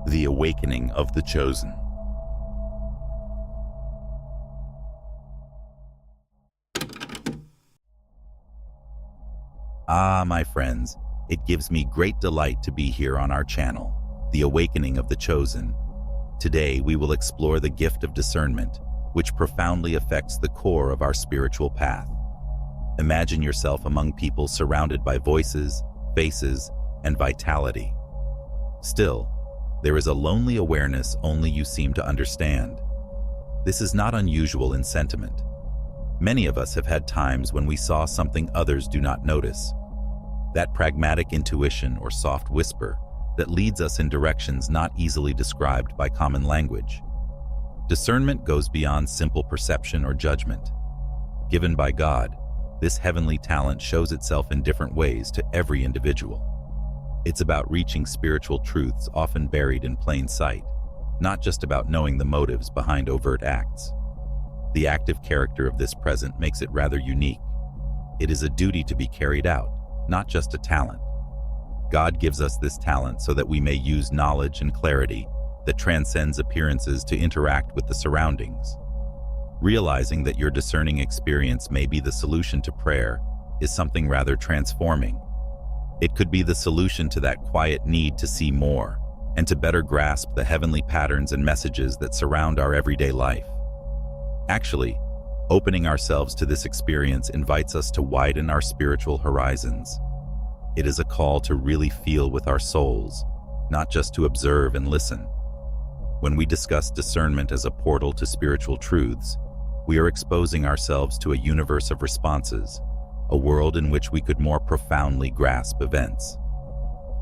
The Awakening of the Chosen. My friends, it gives me great delight to be here on our channel, The Awakening of the Chosen. Today, we will explore the gift of discernment, which profoundly affects the core of our spiritual path. Imagine yourself among people surrounded by voices, faces, and vitality. Still, there is a lonely awareness only you seem to understand. This is not unusual in sentiment. Many of us have had times when we saw something others do not notice. That pragmatic intuition or soft whisper that leads us in directions not easily described by common language. Discernment goes beyond simple perception or judgment. Given by God, this heavenly talent shows itself in different ways to every individual. It's about reaching spiritual truths often buried in plain sight, not just about knowing the motives behind overt acts. The active character of this present makes it rather unique. It is a duty to be carried out, not just a talent. God gives us this talent so that we may use knowledge and clarity that transcends appearances to interact with the surroundings. Realizing that your discerning experience may be the solution to prayer is something rather transforming. It could be the solution to that quiet need to see more and to better grasp the heavenly patterns and messages that surround our everyday life. Actually, opening ourselves to this experience invites us to widen our spiritual horizons. It is a call to really feel with our souls, not just to observe and listen. When we discuss discernment as a portal to spiritual truths, we are exposing ourselves to a universe of responses, a world in which we could more profoundly grasp events.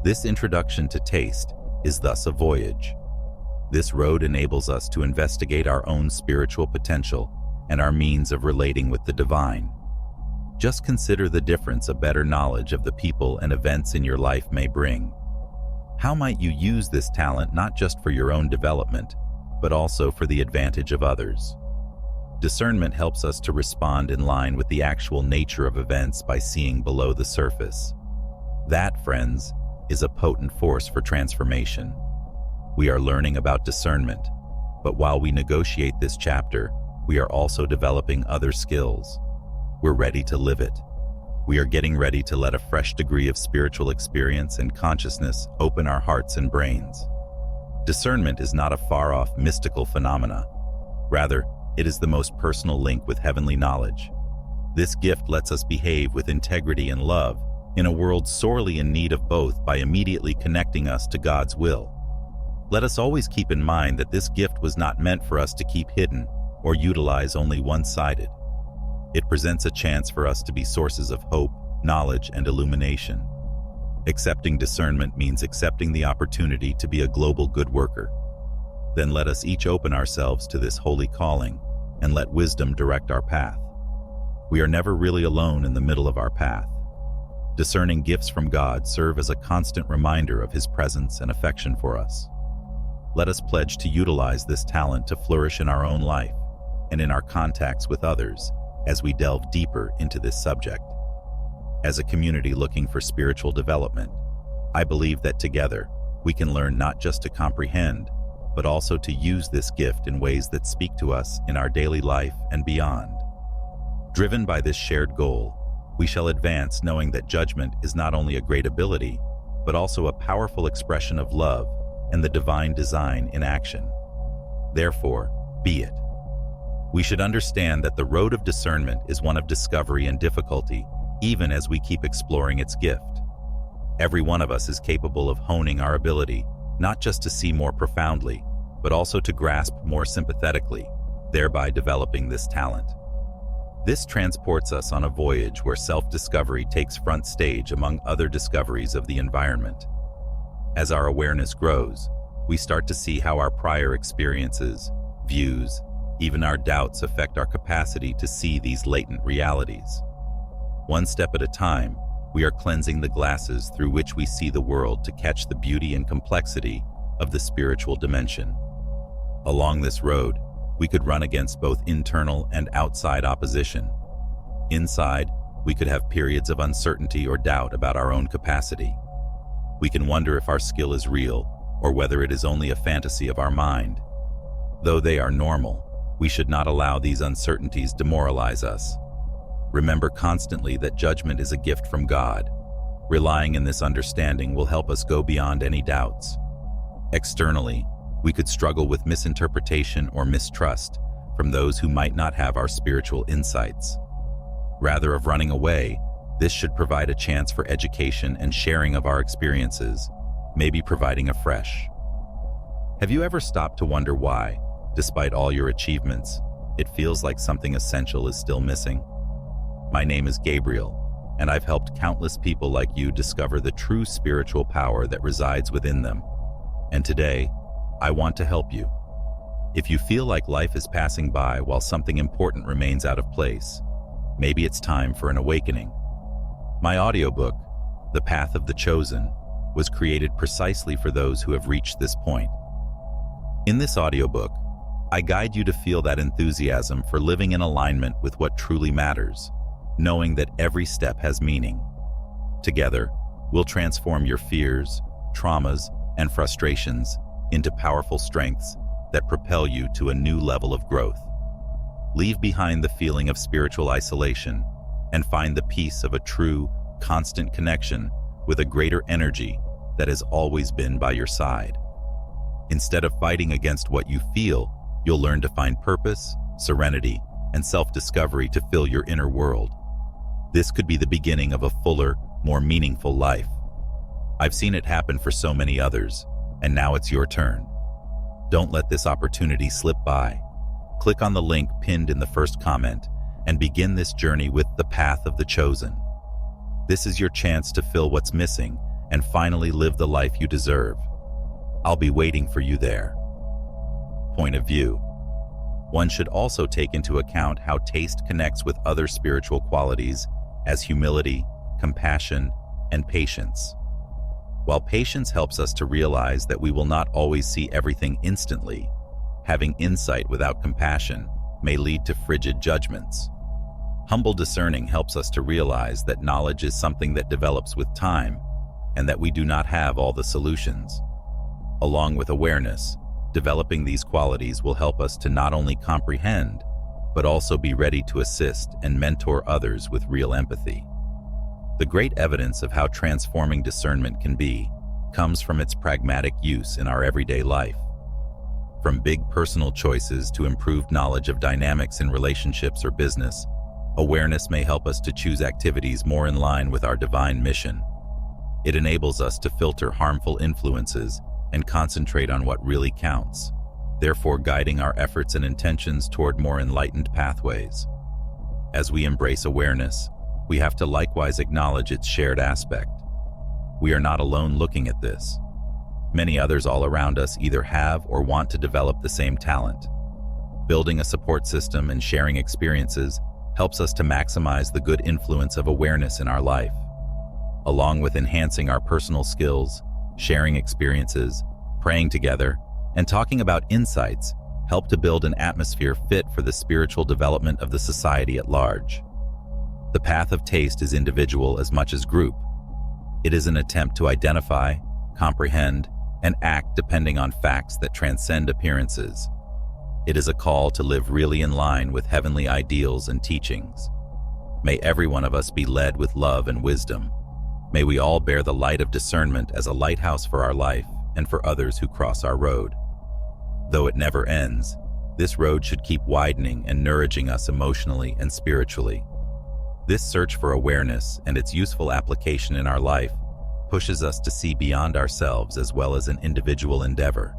This introduction to taste is thus a voyage. This road enables us to investigate our own spiritual potential and our means of relating with the divine. Just consider the difference a better knowledge of the people and events in your life may bring. How might you use this talent not just for your own development, but also for the advantage of others? Discernment helps us to respond in line with the actual nature of events by seeing below the surface. That, friends, is a potent force for transformation. We are learning about discernment, but while we negotiate this chapter, we are also developing other skills. We're ready to live it. We are getting ready to let a fresh degree of spiritual experience and consciousness open our hearts and brains. Discernment is not a far-off mystical phenomena. Rather, it is the most personal link with heavenly knowledge. This gift lets us behave with integrity and love in a world sorely in need of both by immediately connecting us to God's will. Let us always keep in mind that this gift was not meant for us to keep hidden or utilize only one-sided. It presents a chance for us to be sources of hope, knowledge, and illumination. Accepting discernment means accepting the opportunity to be a global good worker. Then let us each open ourselves to this holy calling and let wisdom direct our path. We are never really alone in the middle of our path. Discerning gifts from God serve as a constant reminder of His presence and affection for us. Let us pledge to utilize this talent to flourish in our own life and in our contacts with others as we delve deeper into this subject. As a community looking for spiritual development, I believe that together we can learn not just to comprehend, but also to use this gift in ways that speak to us in our daily life and beyond. Driven by this shared goal, we shall advance knowing that judgment is not only a great ability, but also a powerful expression of love and the divine design in action. Therefore, be it. We should understand that the road of discernment is one of discovery and difficulty, even as we keep exploring its gift. Every one of us is capable of honing our ability, not just to see more profoundly, but also to grasp more sympathetically, thereby developing this talent. This transports us on a voyage where self-discovery takes front stage among other discoveries of the environment. As our awareness grows, we start to see how our prior experiences, views, even our doubts affect our capacity to see these latent realities. One step at a time, we are cleansing the glasses through which we see the world to catch the beauty and complexity of the spiritual dimension. Along this road, we could run against both internal and outside opposition. Inside, we could have periods of uncertainty or doubt about our own capacity. We can wonder if our skill is real, or whether it is only a fantasy of our mind. Though they are normal, we should not allow these uncertainties demoralize us. Remember constantly that judgment is a gift from God. Relying in this understanding will help us go beyond any doubts. Externally, we could struggle with misinterpretation or mistrust from those who might not have our spiritual insights. Rather of running away, this should provide a chance for education and sharing of our experiences, maybe providing a fresh. Have you ever stopped to wonder why, despite all your achievements, it feels like something essential is still missing? My name is Gabriel, and I've helped countless people like you discover the true spiritual power that resides within them. And today, I want to help you. If you feel like life is passing by while something important remains out of place, maybe it's time for an awakening. My audiobook, The Path of the Chosen, was created precisely for those who have reached this point. In this audiobook, I guide you to feel that enthusiasm for living in alignment with what truly matters, knowing that every step has meaning. Together, we'll transform your fears, traumas, and frustrations into powerful strengths that propel you to a new level of growth. Leave behind the feeling of spiritual isolation and find the peace of a true, constant connection with a greater energy that has always been by your side. Instead of fighting against what you feel, you'll learn to find purpose, serenity, and self-discovery to fill your inner world. This could be the beginning of a fuller, more meaningful life. I've seen it happen for so many others, and now it's your turn. Don't let this opportunity slip by. Click on the link pinned in the first comment and begin this journey with The Path of the Chosen. This is your chance to fill what's missing and finally live the life you deserve. I'll be waiting for you there. Point of view. One should also take into account how taste connects with other spiritual qualities as humility, compassion, and patience. While patience helps us to realize that we will not always see everything instantly, having insight without compassion may lead to frigid judgments. Humble discerning helps us to realize that knowledge is something that develops with time and that we do not have all the solutions. Along with awareness, developing these qualities will help us to not only comprehend, but also be ready to assist and mentor others with real empathy. The great evidence of how transforming discernment can be comes from its pragmatic use in our everyday life. From big personal choices to improved knowledge of dynamics in relationships or business, awareness may help us to choose activities more in line with our divine mission. It enables us to filter harmful influences and concentrate on what really counts, therefore guiding our efforts and intentions toward more enlightened pathways. As we embrace awareness, we have to likewise acknowledge its shared aspect. We are not alone looking at this. Many others all around us either have or want to develop the same talent. Building a support system and sharing experiences helps us to maximize the good influence of awareness in our life. Along with enhancing our personal skills, sharing experiences, praying together, and talking about insights help to build an atmosphere fit for the spiritual development of the society at large. The path of taste is individual as much as group. It is an attempt to identify, comprehend, and act depending on facts that transcend appearances. It is a call to live really in line with heavenly ideals and teachings. May every one of us be led with love and wisdom. May we all bear the light of discernment as a lighthouse for our life and for others who cross our road. Though it never ends, this road should keep widening and nourishing us emotionally and spiritually. This search for awareness and its useful application in our life pushes us to see beyond ourselves as well as an individual endeavor.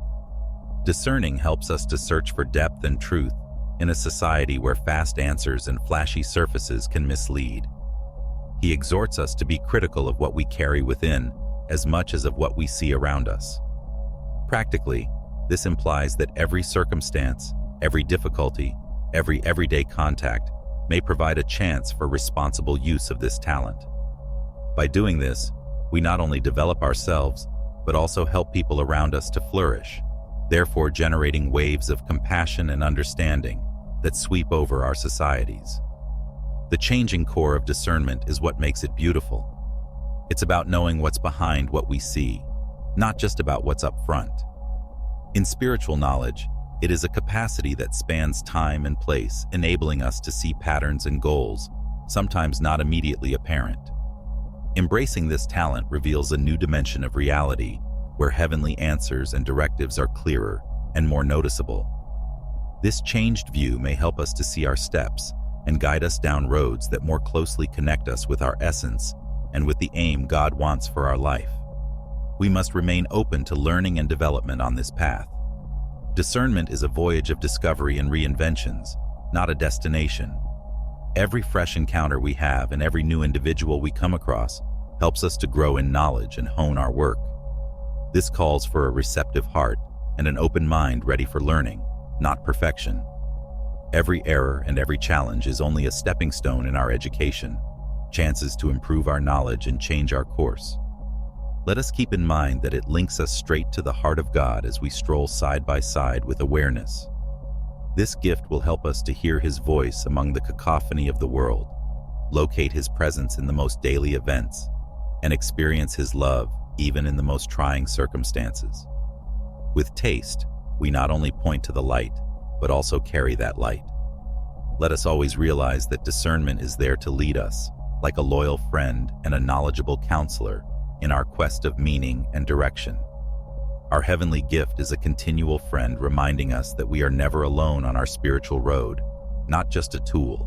Discerning helps us to search for depth and truth in a society where fast answers and flashy surfaces can mislead. He exhorts us to be critical of what we carry within as much as of what we see around us. Practically, this implies that every circumstance, every difficulty, every everyday contact may provide a chance for responsible use of this talent. By doing this, we not only develop ourselves, but also help people around us to flourish, therefore generating waves of compassion and understanding that sweep over our societies. The changing core of discernment is what makes it beautiful. It's about knowing what's behind what we see, not just about what's up front. In spiritual knowledge, it is a capacity that spans time and place, enabling us to see patterns and goals, sometimes not immediately apparent. Embracing this talent reveals a new dimension of reality, where heavenly answers and directives are clearer and more noticeable. This changed view may help us to see our steps and guide us down roads that more closely connect us with our essence and with the aim God wants for our life. We must remain open to learning and development on this path. Discernment is a voyage of discovery and reinventions, not a destination. Every fresh encounter we have and every new individual we come across helps us to grow in knowledge and hone our work. This calls for a receptive heart and an open mind ready for learning, not perfection. Every error and every challenge is only a stepping stone in our education, chances to improve our knowledge and change our course. Let us keep in mind that it links us straight to the heart of God as we stroll side by side with awareness. This gift will help us to hear His voice among the cacophony of the world, locate His presence in the most daily events, and experience His love even in the most trying circumstances. With taste, we not only point to the light, but also carry that light. Let us always realize that discernment is there to lead us, like a loyal friend and a knowledgeable counselor, in our quest of meaning and direction. Our heavenly gift is a continual friend reminding us that we are never alone on our spiritual road, not just a tool.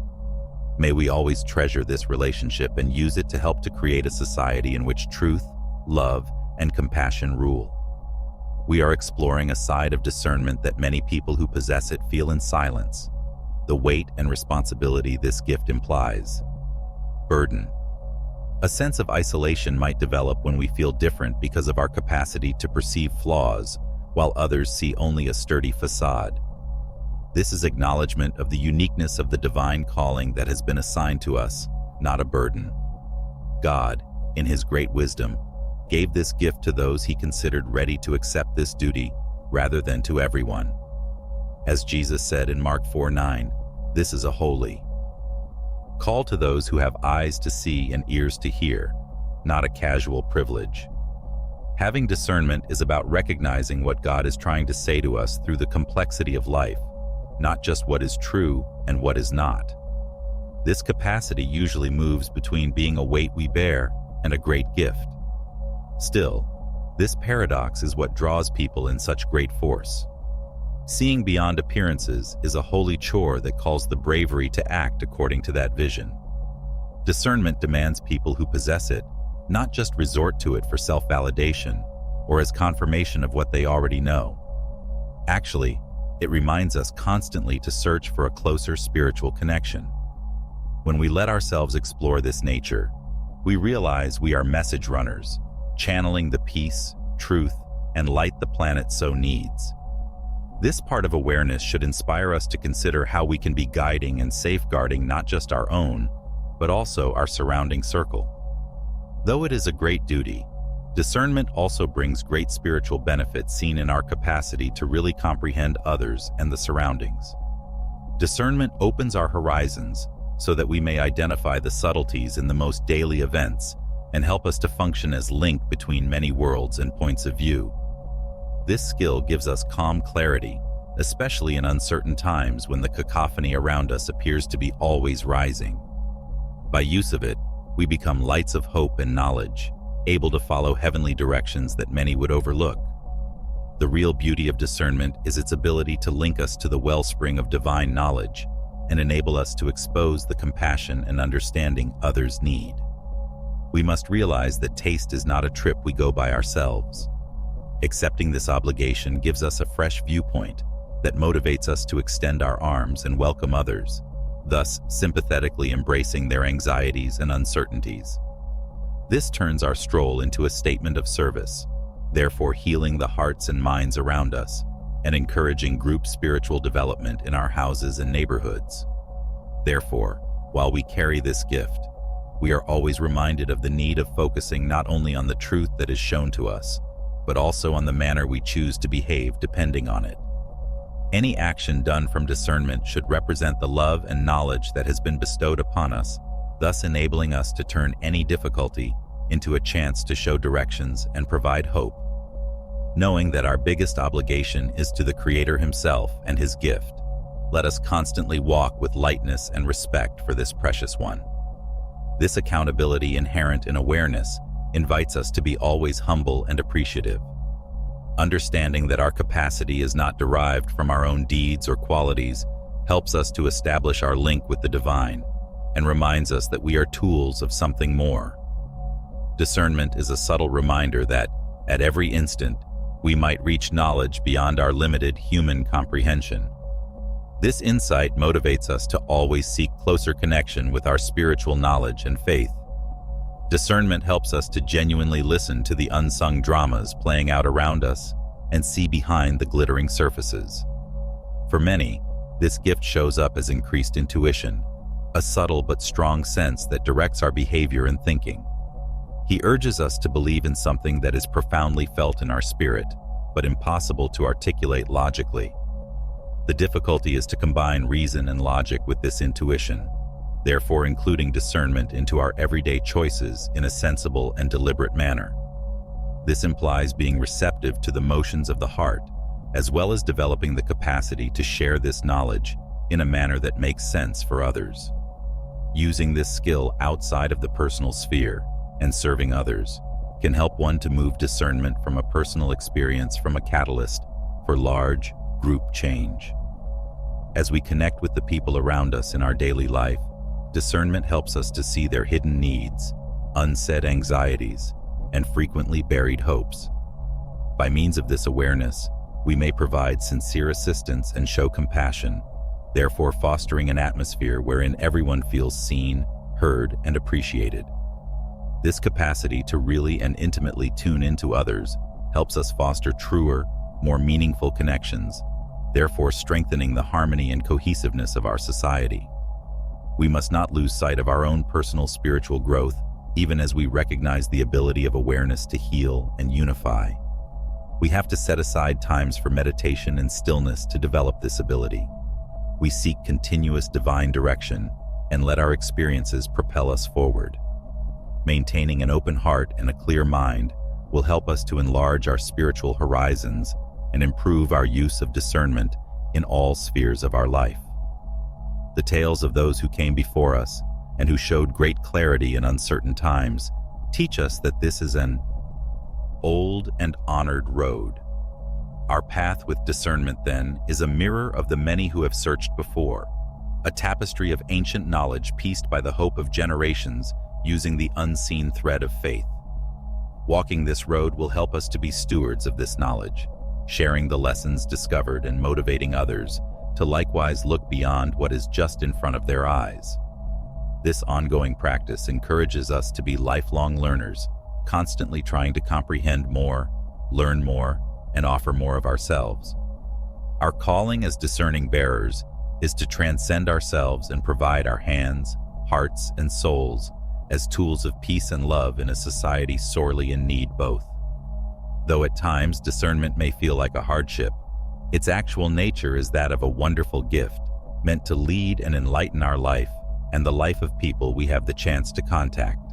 May we always treasure this relationship and use it to help to create a society in which truth, love, and compassion rule. We are exploring a side of discernment that many people who possess it feel in silence: the weight and responsibility this gift implies. Burden. A sense of isolation might develop when we feel different because of our capacity to perceive flaws, while others see only a sturdy facade. This is acknowledgement of the uniqueness of the divine calling that has been assigned to us, not a burden. God, in His great wisdom, gave this gift to those He considered ready to accept this duty, rather than to everyone. As Jesus said in Mark 4:9, this is a holy call to those who have eyes to see and ears to hear, not a casual privilege. Having discernment is about recognizing what God is trying to say to us through the complexity of life, not just what is true and what is not. This capacity usually moves between being a weight we bear and a great gift. Still, this paradox is what draws people in such great force. Seeing beyond appearances is a holy chore that calls the bravery to act according to that vision. Discernment demands people who possess it not just resort to it for self-validation or as confirmation of what they already know. Actually, it reminds us constantly to search for a closer spiritual connection. When we let ourselves explore this nature, we realize we are message runners, channeling the peace, truth, and light the planet so needs. This part of awareness should inspire us to consider how we can be guiding and safeguarding not just our own, but also our surrounding circle. Though it is a great duty, discernment also brings great spiritual benefits seen in our capacity to really comprehend others and the surroundings. Discernment opens our horizons so that we may identify the subtleties in the most daily events and help us to function as link between many worlds and points of view. This skill gives us calm clarity, especially in uncertain times when the cacophony around us appears to be always rising. By use of it, we become lights of hope and knowledge, able to follow heavenly directions that many would overlook. The real beauty of discernment is its ability to link us to the wellspring of divine knowledge and enable us to expose the compassion and understanding others need. We must realize that taste is not a trip we go by ourselves. Accepting this obligation gives us a fresh viewpoint that motivates us to extend our arms and welcome others, thus sympathetically embracing their anxieties and uncertainties. This turns our stroll into a statement of service, therefore healing the hearts and minds around us and encouraging group spiritual development in our houses and neighborhoods. Therefore, while we carry this gift, we are always reminded of the need of focusing not only on the truth that is shown to us, but also on the manner we choose to behave depending on it. Any action done from discernment should represent the love and knowledge that has been bestowed upon us, thus enabling us to turn any difficulty into a chance to show directions and provide hope, Knowing that our biggest obligation is to the Creator Himself and His gift, let us constantly walk with lightness and respect for this precious one. This accountability inherent in awareness invites us to be always humble and appreciative. Understanding that our capacity is not derived from our own deeds or qualities helps us to establish our link with the divine and reminds us that we are tools of something more. Discernment is a subtle reminder that, at every instant, we might reach knowledge beyond our limited human comprehension. This insight motivates us to always seek closer connection with our spiritual knowledge and faith. Discernment helps us to genuinely listen to the unsung dramas playing out around us and see behind the glittering surfaces. For many, this gift shows up as increased intuition, a subtle but strong sense that directs our behavior and thinking. He urges us to believe in something that is profoundly felt in our spirit, but impossible to articulate logically. The difficulty is to combine reason and logic with this intuition, therefore including discernment into our everyday choices in a sensible and deliberate manner. This implies being receptive to the motions of the heart, as well as developing the capacity to share this knowledge in a manner that makes sense for others. Using this skill outside of the personal sphere and serving others can help one to move discernment from a personal experience from a catalyst for large group change. As we connect with the people around us in our daily life, discernment helps us to see their hidden needs, unsaid anxieties, and frequently buried hopes. By means of this awareness, we may provide sincere assistance and show compassion, therefore fostering an atmosphere wherein everyone feels seen, heard, and appreciated. This capacity to really and intimately tune into others helps us foster truer, more meaningful connections, therefore strengthening the harmony and cohesiveness of our society. We must not lose sight of our own personal spiritual growth, even as we recognize the ability of awareness to heal and unify. We have to set aside times for meditation and stillness to develop this ability. We seek continuous divine direction and let our experiences propel us forward. Maintaining an open heart and a clear mind will help us to enlarge our spiritual horizons and improve our use of discernment in all spheres of our life. The tales of those who came before us and who showed great clarity in uncertain times teach us that this is an old and honored road. Our path with discernment, then, is a mirror of the many who have searched before, a tapestry of ancient knowledge pieced by the hope of generations using the unseen thread of faith. Walking this road will help us to be stewards of this knowledge, sharing the lessons discovered and motivating others to likewise look beyond what is just in front of their eyes. This ongoing practice encourages us to be lifelong learners, constantly trying to comprehend more, learn more, and offer more of ourselves. Our calling as discerning bearers is to transcend ourselves and provide our hands, hearts, and souls as tools of peace and love in a society sorely in need both. Though at times discernment may feel like a hardship, its actual nature is that of a wonderful gift meant to lead and enlighten our life and the life of people we have the chance to contact.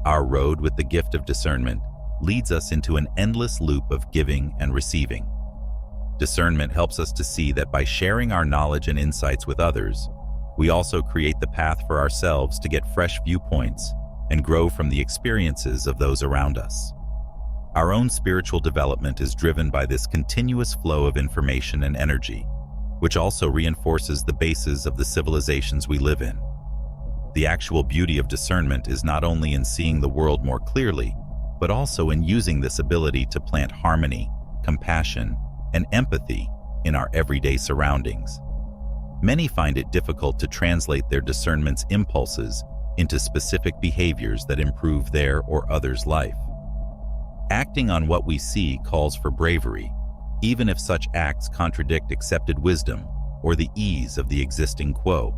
Our road with the gift of discernment leads us into an endless loop of giving and receiving. Discernment helps us to see that by sharing our knowledge and insights with others, we also create the path for ourselves to get fresh viewpoints and grow from the experiences of those around us. Our own spiritual development is driven by this continuous flow of information and energy, which also reinforces the bases of the civilizations we live in. The actual beauty of discernment is not only in seeing the world more clearly, but also in using this ability to plant harmony, compassion, and empathy in our everyday surroundings. Many find it difficult to translate their discernment's impulses into specific behaviors that improve their or others' life. Acting on what we see calls for bravery, even if such acts contradict accepted wisdom or the ease of the existing quo.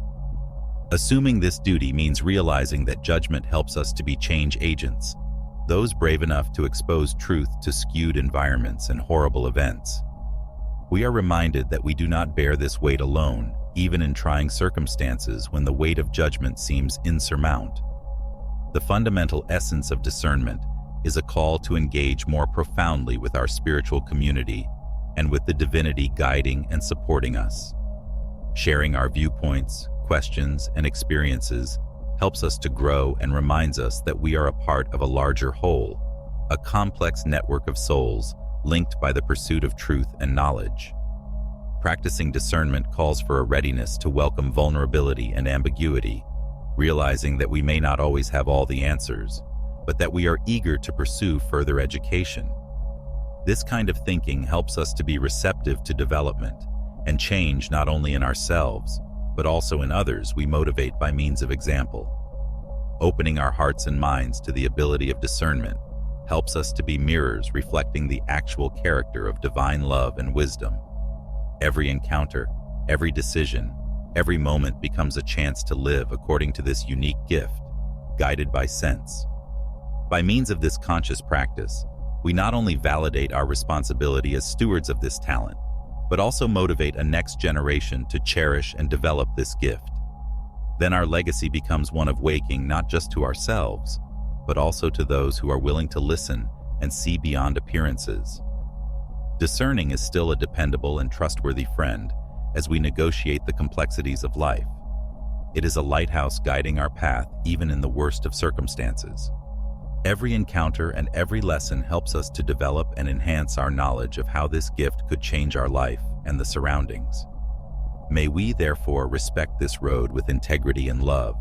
Assuming this duty means realizing that judgment helps us to be change agents, those brave enough to expose truth to skewed environments and horrible events. We are reminded that we do not bear this weight alone, even in trying circumstances when the weight of judgment seems insurmountable. The fundamental essence of discernment is a call to engage more profoundly with our spiritual community and with the divinity guiding and supporting us. Sharing our viewpoints, questions, and experiences helps us to grow and reminds us that we are a part of a larger whole, a complex network of souls linked by the pursuit of truth and knowledge. Practicing discernment calls for a readiness to welcome vulnerability and ambiguity, realizing that we may not always have all the answers, but that we are eager to pursue further education. This kind of thinking helps us to be receptive to development and change not only in ourselves, but also in others we motivate by means of example. Opening our hearts and minds to the ability of discernment helps us to be mirrors reflecting the actual character of divine love and wisdom. Every encounter, every decision, every moment becomes a chance to live according to this unique gift, guided by sense. By means of this conscious practice, we not only validate our responsibility as stewards of this talent, but also motivate a next generation to cherish and develop this gift. Then our legacy becomes one of waking not just to ourselves, but also to those who are willing to listen and see beyond appearances. Discerning is still a dependable and trustworthy friend as we negotiate the complexities of life. It is a lighthouse guiding our path even in the worst of circumstances. Every encounter and every lesson helps us to develop and enhance our knowledge of how this gift could change our life and the surroundings. May we therefore respect this road with integrity and love,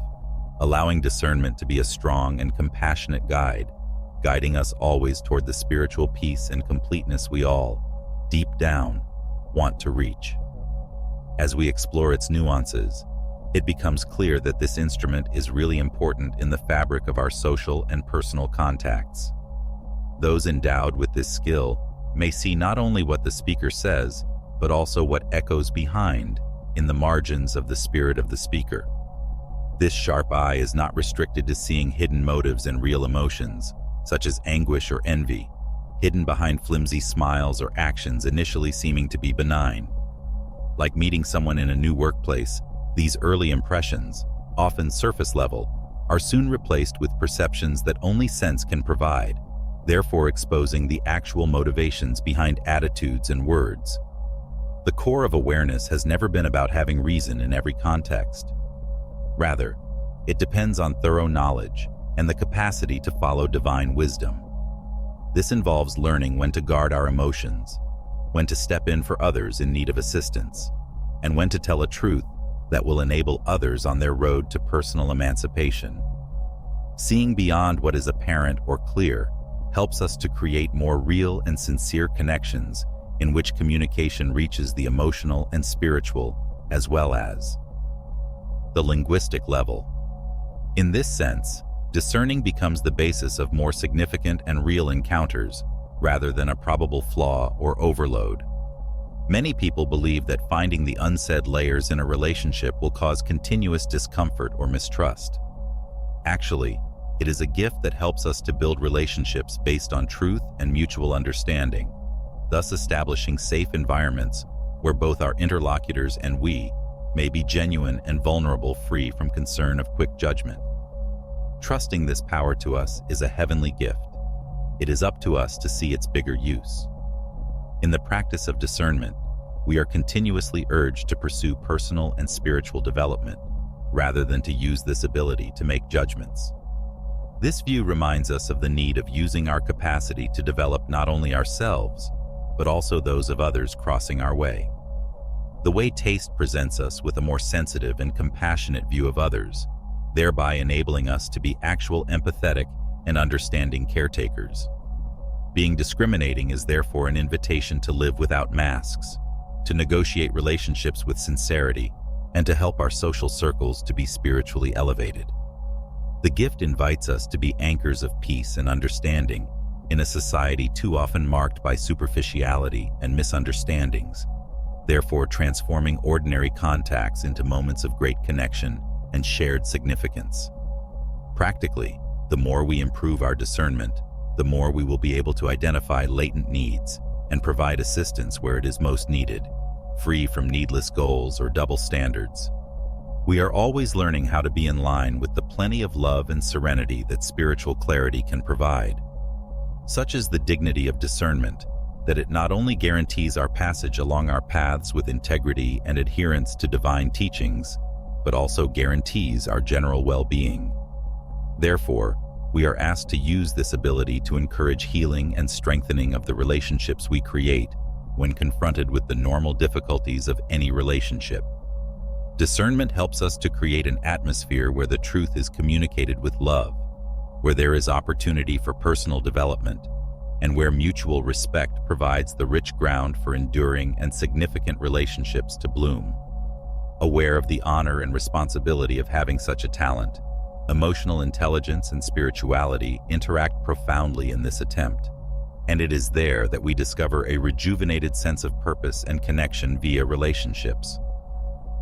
allowing discernment to be a strong and compassionate guide, guiding us always toward the spiritual peace and completeness we all, deep down, want to reach. As we explore its nuances, it becomes clear that this instrument is really important in the fabric of our social and personal contacts. Those endowed with this skill may see not only what the speaker says, but also what echoes behind in the margins of the spirit of the speaker. This sharp eye is not restricted to seeing hidden motives and real emotions, such as anguish or envy, hidden behind flimsy smiles or actions initially seeming to be benign. Like meeting someone in a new workplace, these early impressions, often surface level, are soon replaced with perceptions that only sense can provide, therefore exposing the actual motivations behind attitudes and words. The core of awareness has never been about having reason in every context. Rather, it depends on thorough knowledge and the capacity to follow divine wisdom. This involves learning when to guard our emotions, when to step in for others in need of assistance, and when to tell a truth that will enable others on their road to personal emancipation. Seeing beyond what is apparent or clear helps us to create more real and sincere connections in which communication reaches the emotional and spiritual, as well as the linguistic level. In this sense, discerning becomes the basis of more significant and real encounters, rather than a probable flaw or overload. Many people believe that finding the unsaid layers in a relationship will cause continuous discomfort or mistrust. Actually, it is a gift that helps us to build relationships based on truth and mutual understanding, thus establishing safe environments where both our interlocutors and we may be genuine and vulnerable, free from concern of quick judgment. Trusting this power to us is a heavenly gift. It is up to us to see its bigger use. In the practice of discernment, we are continuously urged to pursue personal and spiritual development, rather than to use this ability to make judgments. This view reminds us of the need of using our capacity to develop not only ourselves, but also those of others crossing our way. The way taste presents us with a more sensitive and compassionate view of others, thereby enabling us to be actual empathetic and understanding caretakers. Being discriminating is therefore an invitation to live without masks, to negotiate relationships with sincerity, and to help our social circles to be spiritually elevated. The gift invites us to be anchors of peace and understanding in a society too often marked by superficiality and misunderstandings, therefore transforming ordinary contacts into moments of great connection and shared significance. Practically, the more we improve our discernment, the more we will be able to identify latent needs and provide assistance where it is most needed, free from needless goals or double standards. We are always learning how to be in line with the plenty of love and serenity that spiritual clarity can provide. Such is the dignity of discernment, that it not only guarantees our passage along our paths with integrity and adherence to divine teachings, but also guarantees our general well-being. Therefore, we are asked to use this ability to encourage healing and strengthening of the relationships we create when confronted with the normal difficulties of any relationship. Discernment helps us to create an atmosphere where the truth is communicated with love, where there is opportunity for personal development, and where mutual respect provides the rich ground for enduring and significant relationships to bloom. Aware of the honor and responsibility of having such a talent, emotional intelligence and spirituality interact profoundly in this attempt, and it is there that we discover a rejuvenated sense of purpose and connection via relationships.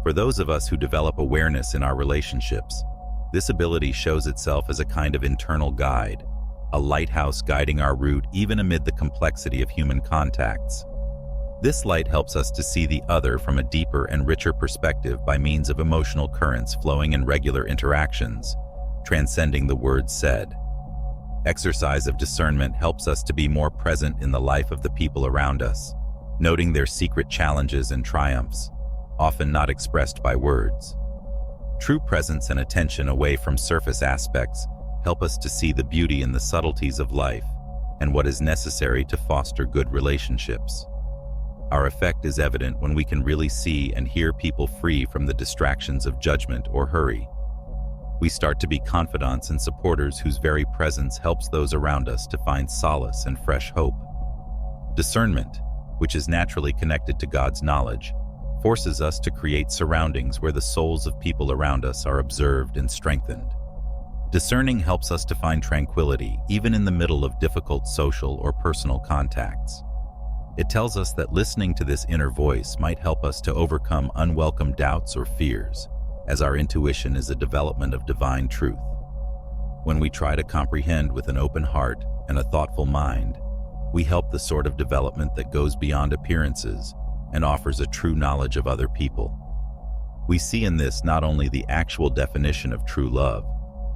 For those of us who develop awareness in our relationships, this ability shows itself as a kind of internal guide, a lighthouse guiding our route even amid the complexity of human contacts. This light helps us to see the other from a deeper and richer perspective by means of emotional currents flowing in regular interactions, transcending the words said. Exercise of discernment helps us to be more present in the life of the people around us, noting their secret challenges and triumphs, often not expressed by words. True presence and attention away from surface aspects help us to see the beauty in the subtleties of life and what is necessary to foster good relationships. Our effect is evident when we can really see and hear people free from the distractions of judgment or hurry. We start to be confidants and supporters whose very presence helps those around us to find solace and fresh hope. Discernment, which is naturally connected to God's knowledge, forces us to create surroundings where the souls of people around us are observed and strengthened. Discerning helps us to find tranquility even in the middle of difficult social or personal contacts. It tells us that listening to this inner voice might help us to overcome unwelcome doubts or fears, as our intuition is a development of divine truth. When we try to comprehend with an open heart and a thoughtful mind, we help the sort of development that goes beyond appearances and offers a true knowledge of other people. We see in this not only the actual definition of true love,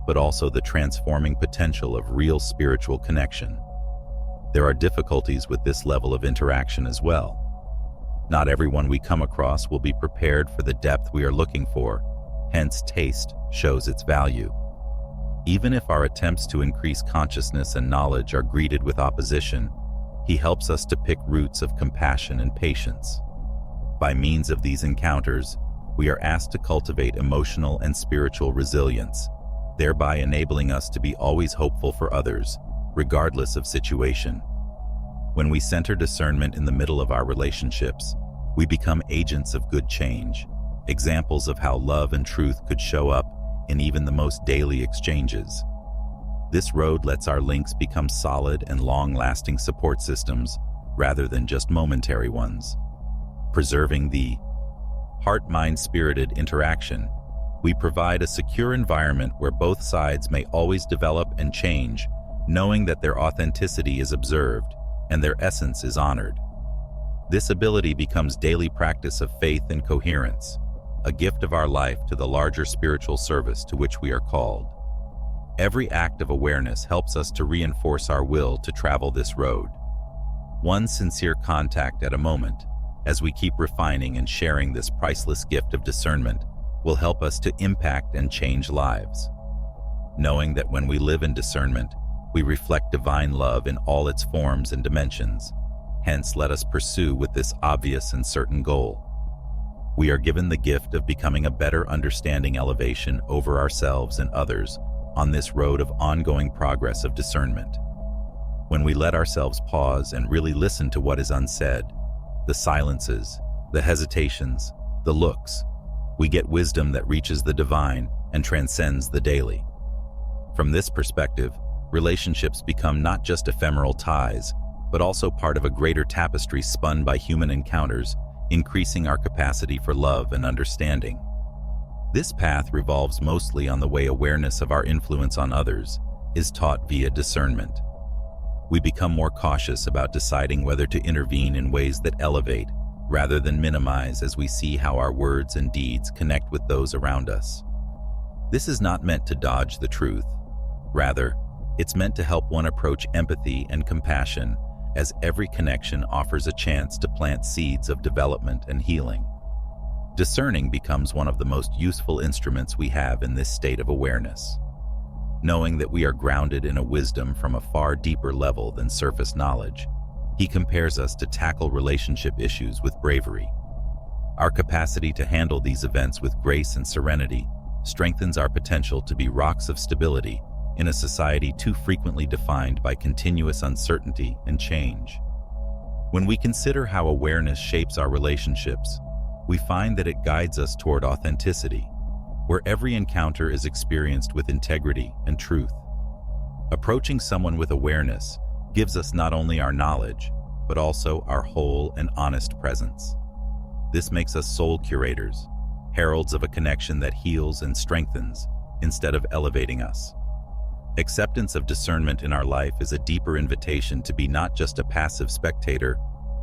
but also the transforming potential of real spiritual connection. There are difficulties with this level of interaction as well. Not everyone we come across will be prepared for the depth we are looking for, hence taste shows its value. Even if our attempts to increase consciousness and knowledge are greeted with opposition, he helps us to pick roots of compassion and patience. By means of these encounters, we are asked to cultivate emotional and spiritual resilience, thereby enabling us to be always hopeful for others, regardless of situation. When we center discernment in the middle of our relationships, we become agents of good change, examples of how love and truth could show up in even the most daily exchanges. This road lets our links become solid and long-lasting support systems rather than just momentary ones. Preserving the heart-mind-spirited interaction, we provide a secure environment where both sides may always develop and change, knowing that their authenticity is observed and their essence is honored. This ability becomes daily practice of faith and coherence, a gift of our life to the larger spiritual service to which we are called. Every act of awareness helps us to reinforce our will to travel this road. One sincere contact at a moment, as we keep refining and sharing this priceless gift of discernment, will help us to impact and change lives. Knowing that when we live in discernment, we reflect divine love in all its forms and dimensions. Hence, let us pursue with this obvious and certain goal. We are given the gift of becoming a better understanding elevation over ourselves and others on this road of ongoing progress of discernment. When we let ourselves pause and really listen to what is unsaid, the silences, the hesitations, the looks, we get wisdom that reaches the divine and transcends the daily. From this perspective, relationships become not just ephemeral ties, but also part of a greater tapestry spun by human encounters, increasing our capacity for love and understanding. This path revolves mostly on the way awareness of our influence on others is taught via discernment. We become more cautious about deciding whether to intervene in ways that elevate rather than minimize as we see how our words and deeds connect with those around us. This is not meant to dodge the truth. Rather, It's meant to help one approach empathy and compassion, as every connection offers a chance to plant seeds of development and healing. Discerning becomes one of the most useful instruments we have in this state of awareness. Knowing that we are grounded in a wisdom from a far deeper level than surface knowledge, he compares us to tackle relationship issues with bravery. Our capacity to handle these events with grace and serenity strengthens our potential to be rocks of stability in a society too frequently defined by continuous uncertainty and change. When we consider how awareness shapes our relationships, we find that it guides us toward authenticity, where every encounter is experienced with integrity and truth. Approaching someone with awareness gives us not only our knowledge, but also our whole and honest presence. This makes us soul curators, heralds of a connection that heals and strengthens instead of elevating us. Acceptance of discernment in our life is a deeper invitation to be not just a passive spectator,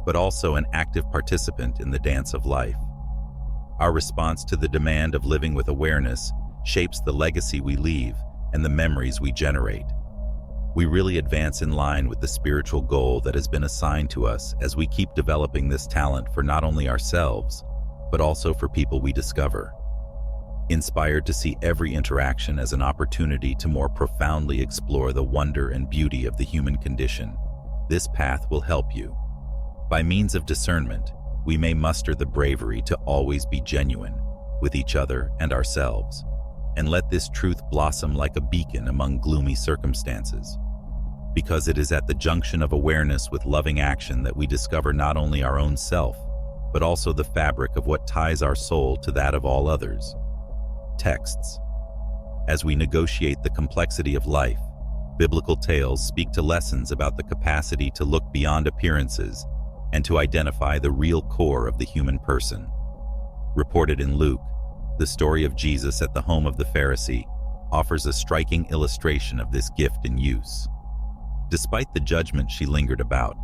but also an active participant in the dance of life. Our response to the demand of living with awareness shapes the legacy we leave and the memories we generate. We really advance in line with the spiritual goal that has been assigned to us as we keep developing this talent for not only ourselves, but also for people we discover. Inspired to see every interaction as an opportunity to more profoundly explore the wonder and beauty of the human condition, this path will help you. By means of discernment, we may muster the bravery to always be genuine with each other and ourselves, and let this truth blossom like a beacon among gloomy circumstances. Because it is at the junction of awareness with loving action that we discover not only our own self, but also the fabric of what ties our soul to that of all others. Texts. As we negotiate the complexity of life, biblical tales speak to lessons about the capacity to look beyond appearances and to identify the real core of the human person. Reported in Luke, the story of Jesus at the home of the Pharisee offers a striking illustration of this gift in use. Despite the judgment she lingered about,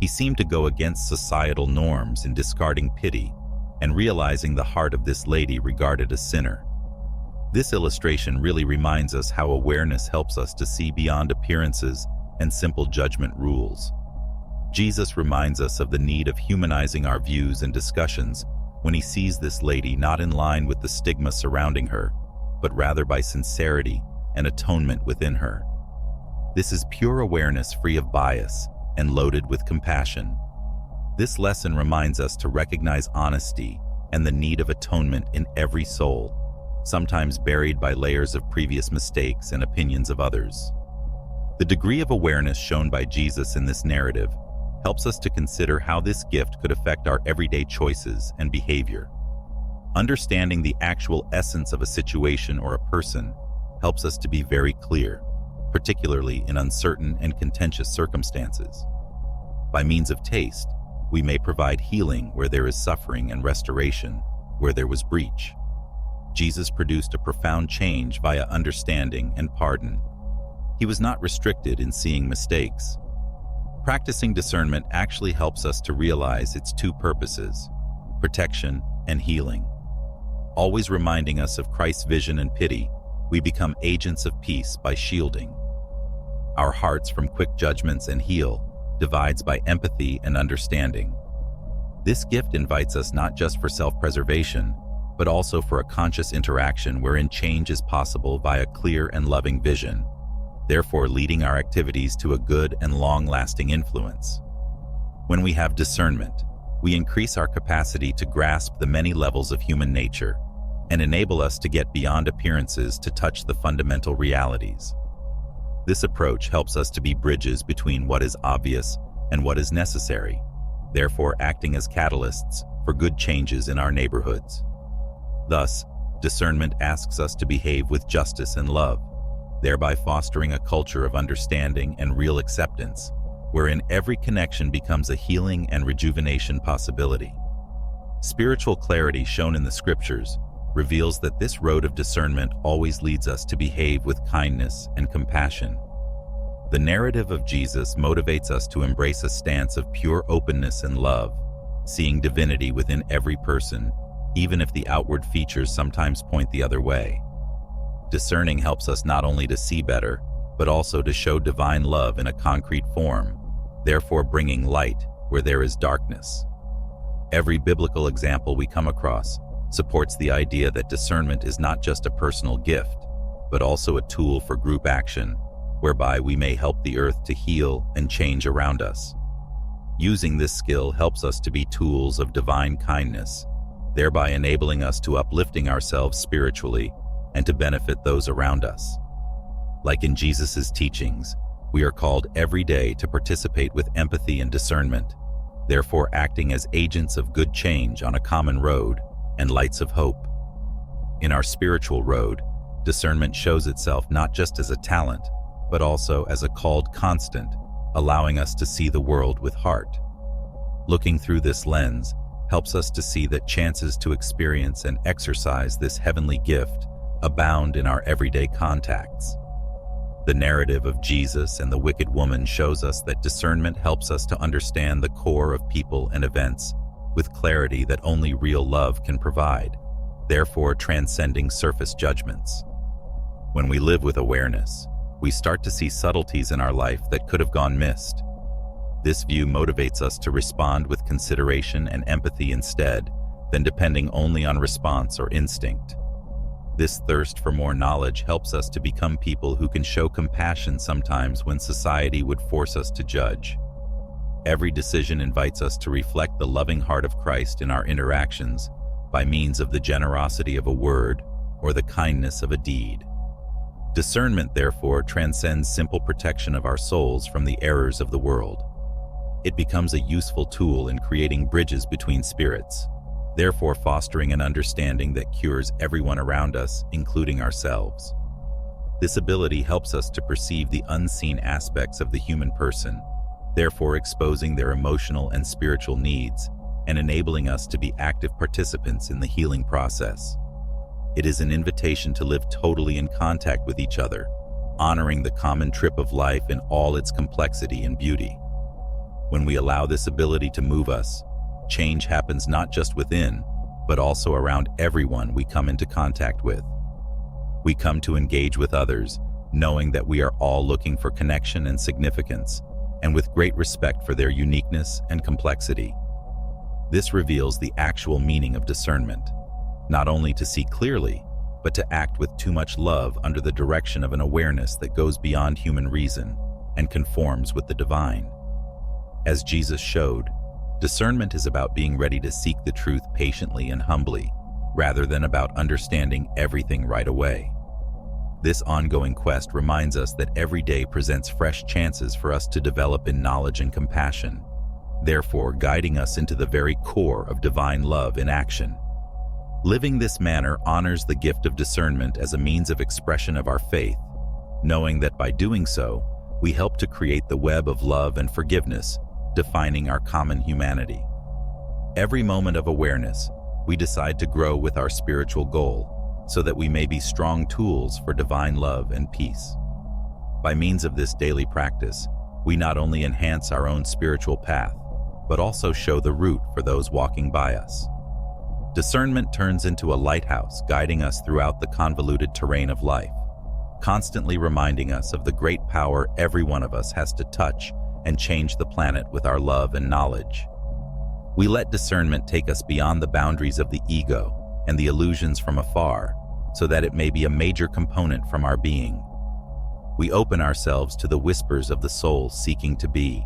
he seemed to go against societal norms in discarding pity and realizing the heart of this lady regarded a sinner. This illustration really reminds us how awareness helps us to see beyond appearances and simple judgment rules. Jesus reminds us of the need of humanizing our views and discussions when he sees this lady not in line with the stigma surrounding her, but rather by sincerity and atonement within her. This is pure awareness free of bias and loaded with compassion. This lesson reminds us to recognize honesty and the need of atonement in every soul, sometimes buried by layers of previous mistakes and opinions of others. The degree of awareness shown by Jesus in this narrative helps us to consider how this gift could affect our everyday choices and behavior. Understanding the actual essence of a situation or a person helps us to be very clear, particularly in uncertain and contentious circumstances. By means of taste, we may provide healing where there is suffering and restoration where there was breach. Jesus produced a profound change via understanding and pardon. He was not restricted in seeing mistakes. Practicing discernment actually helps us to realize its two purposes: protection and healing. Always reminding us of Christ's vision and pity, we become agents of peace by shielding our hearts from quick judgments and heal divides by empathy and understanding. This gift invites us not just for self-preservation, but also for a conscious interaction wherein change is possible via clear and loving vision, therefore leading our activities to a good and long-lasting influence. When we have discernment, we increase our capacity to grasp the many levels of human nature and enable us to get beyond appearances to touch the fundamental realities. This approach helps us to be bridges between what is obvious and what is necessary, therefore acting as catalysts for good changes in our neighborhoods. Thus, discernment asks us to behave with justice and love, thereby fostering a culture of understanding and real acceptance, wherein every connection becomes a healing and rejuvenation possibility. Spiritual clarity shown in the scriptures reveals that this road of discernment always leads us to behave with kindness and compassion. The narrative of Jesus motivates us to embrace a stance of pure openness and love, seeing divinity within every person, even if the outward features sometimes point the other way. Discerning helps us not only to see better, but but also to show divine love in a concrete form, therefore bringing light where there is darkness. Every biblical example we come across supports the idea that discernment is not just a personal gift, but also a tool for group action, whereby we may help the earth to heal and change around us. Using this skill helps us to be tools of divine kindness, thereby enabling us to uplifting ourselves spiritually and to benefit those around us. Like in Jesus' teachings, we are called every day to participate with empathy and discernment, therefore acting as agents of good change on a common road and lights of hope. In our spiritual road, discernment shows itself not just as a talent, but also as a called constant, allowing us to see the world with heart. Looking through this lens helps us to see that chances to experience and exercise this heavenly gift abound in our everyday contacts. The narrative of Jesus and the wicked woman shows us that discernment helps us to understand the core of people and events with clarity that only real love can provide, therefore transcending surface judgments. When we live with awareness, we start to see subtleties in our life that could have gone missed. This view motivates us to respond with consideration and empathy instead than depending only on response or instinct. This thirst for more knowledge helps us to become people who can show compassion sometimes when society would force us to judge. Every decision invites us to reflect the loving heart of Christ in our interactions by means of the generosity of a word or the kindness of a deed. Discernment, therefore, transcends simple protection of our souls from the errors of the world. It becomes a useful tool in creating bridges between spirits, therefore fostering an understanding that cures everyone around us, including ourselves. This ability helps us to perceive the unseen aspects of the human person, therefore exposing their emotional and spiritual needs and enabling us to be active participants in the healing process. It is an invitation to live totally in contact with each other, honoring the common trip of life in all its complexity and beauty. When we allow this ability to move us, change happens not just within, but also around everyone we come into contact with. We come to engage with others, knowing that we are all looking for connection and significance, and with great respect for their uniqueness and complexity. This reveals the actual meaning of discernment, not only to see clearly, but to act with too much love under the direction of an awareness that goes beyond human reason and conforms with the divine. As Jesus showed, discernment is about being ready to seek the truth patiently and humbly, rather than about understanding everything right away. This ongoing quest reminds us that every day presents fresh chances for us to develop in knowledge and compassion, therefore guiding us into the very core of divine love in action. Living this manner honors the gift of discernment as a means of expression of our faith, knowing that by doing so, we help to create the web of love and forgiveness, defining our common humanity. Every moment of awareness, we decide to grow with our spiritual goal, so that we may be strong tools for divine love and peace. By means of this daily practice, we not only enhance our own spiritual path, but also show the route for those walking by us. Discernment turns into a lighthouse guiding us throughout the convoluted terrain of life, constantly reminding us of the great power every one of us has to touch and change the planet with our love and knowledge. We let discernment take us beyond the boundaries of the ego and the illusions from afar, so that it may be a major component from our being. We open ourselves to the whispers of the soul seeking to be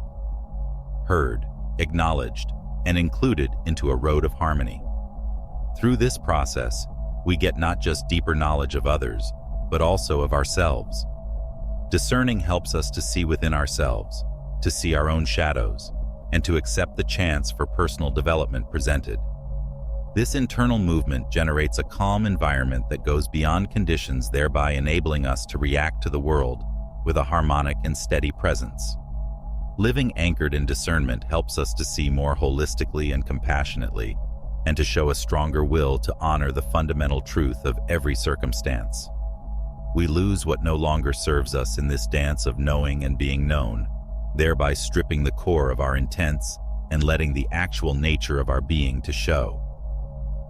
heard, acknowledged, and included into a road of harmony. Through this process, we get not just deeper knowledge of others, but also of ourselves. Discerning helps us to see within ourselves, to see our own shadows, and to accept the chance for personal development presented. This internal movement generates a calm environment that goes beyond conditions, thereby enabling us to react to the world with a harmonic and steady presence. Living anchored in discernment helps us to see more holistically and compassionately, and to show a stronger will to honor the fundamental truth of every circumstance. We lose what no longer serves us in this dance of knowing and being known, thereby stripping the core of our intents and letting the actual nature of our being to show.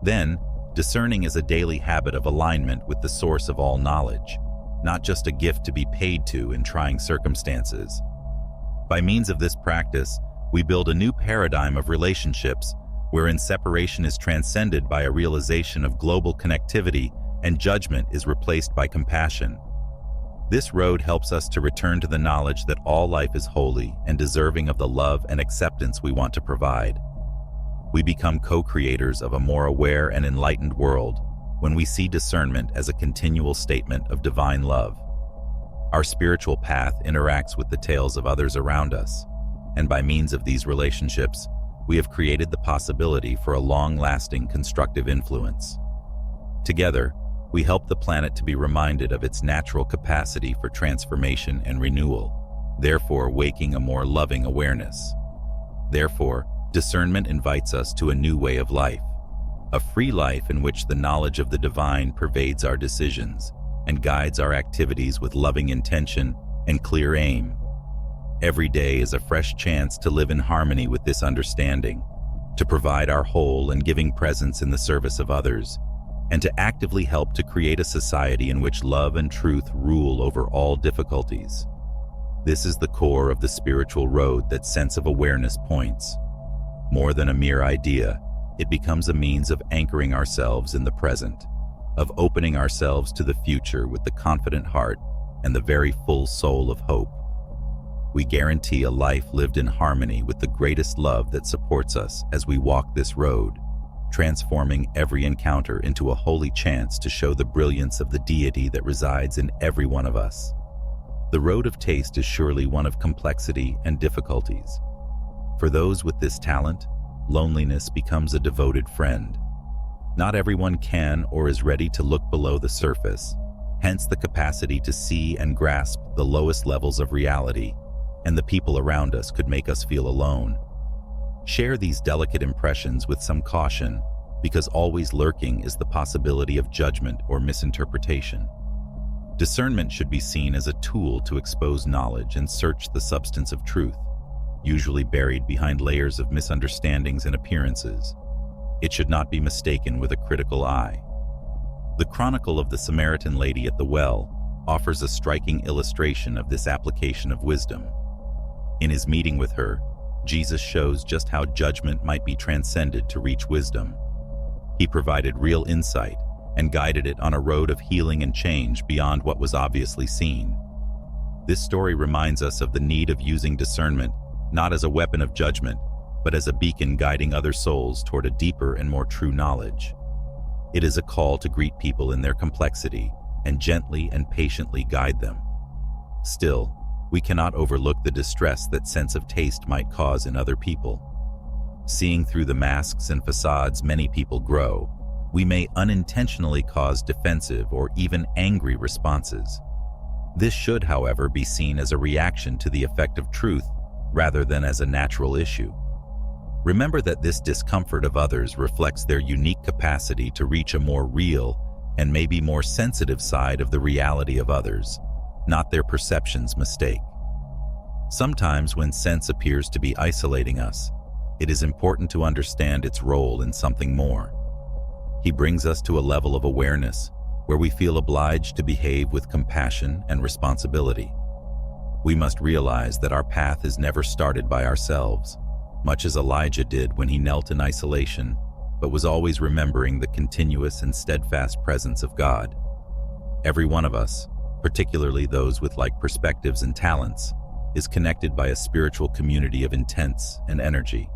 Then, discerning is a daily habit of alignment with the source of all knowledge, not just a gift to be paid to in trying circumstances. By means of this practice, we build a new paradigm of relationships wherein separation is transcended by a realization of global connectivity and judgment is replaced by compassion. This road helps us to return to the knowledge that all life is holy and deserving of the love and acceptance we want to provide. We become co-creators of a more aware and enlightened world when we see discernment as a continual statement of divine love. Our spiritual path interacts with the tales of others around us, and by means of these relationships, we have created the possibility for a long-lasting constructive influence. Together, we help the planet to be reminded of its natural capacity for transformation and renewal, therefore waking a more loving awareness. Therefore, discernment invites us to a new way of life, a free life in which the knowledge of the divine pervades our decisions and guides our activities with loving intention and clear aim. Every day is a fresh chance to live in harmony with this understanding, to provide our whole and giving presence in the service of others, and to actively help to create a society in which love and truth rule over all difficulties. This is the core of the spiritual road that sense of awareness points. More than a mere idea, it becomes a means of anchoring ourselves in the present, of opening ourselves to the future with the confident heart and the very full soul of hope. We guarantee a life lived in harmony with the greatest love that supports us as we walk this road, transforming every encounter into a holy chance to show the brilliance of the deity that resides in every one of us. The road of taste is surely one of complexity and difficulties. For those with this talent, loneliness becomes a devoted friend. Not everyone can or is ready to look below the surface, hence the capacity to see and grasp the lowest levels of reality, and the people around us could make us feel alone. Share these delicate impressions with some caution, because always lurking is the possibility of judgment or misinterpretation. Discernment should be seen as a tool to expose knowledge and search the substance of truth, usually buried behind layers of misunderstandings and appearances. It should not be mistaken with a critical eye. The Chronicle of the Samaritan Lady at the Well offers a striking illustration of this application of wisdom. In his meeting with her, Jesus shows just how judgment might be transcended to reach wisdom. He provided real insight and guided it on a road of healing and change beyond what was obviously seen. This story reminds us of the need of using discernment not as a weapon of judgment, but as a beacon guiding other souls toward a deeper and more true knowledge. It is a call to greet people in their complexity and gently and patiently guide them. Still, we cannot overlook the distress that sense of taste might cause in other people. Seeing through the masks and facades many people grow, we may unintentionally cause defensive or even angry responses. This should, however, be seen as a reaction to the effect of truth rather than as a natural issue. Remember that this discomfort of others reflects their unique capacity to reach a more real and maybe more sensitive side of the reality of others, not their perception's mistake. Sometimes when sense appears to be isolating us, it is important to understand its role in something more. He brings us to a level of awareness where we feel obliged to behave with compassion and responsibility. We must realize that our path is never started by ourselves, much as Elijah did when he knelt in isolation, but was always remembering the continuous and steadfast presence of God. Every one of us, particularly those with like perspectives and talents, is connected by a spiritual community of intents and energy.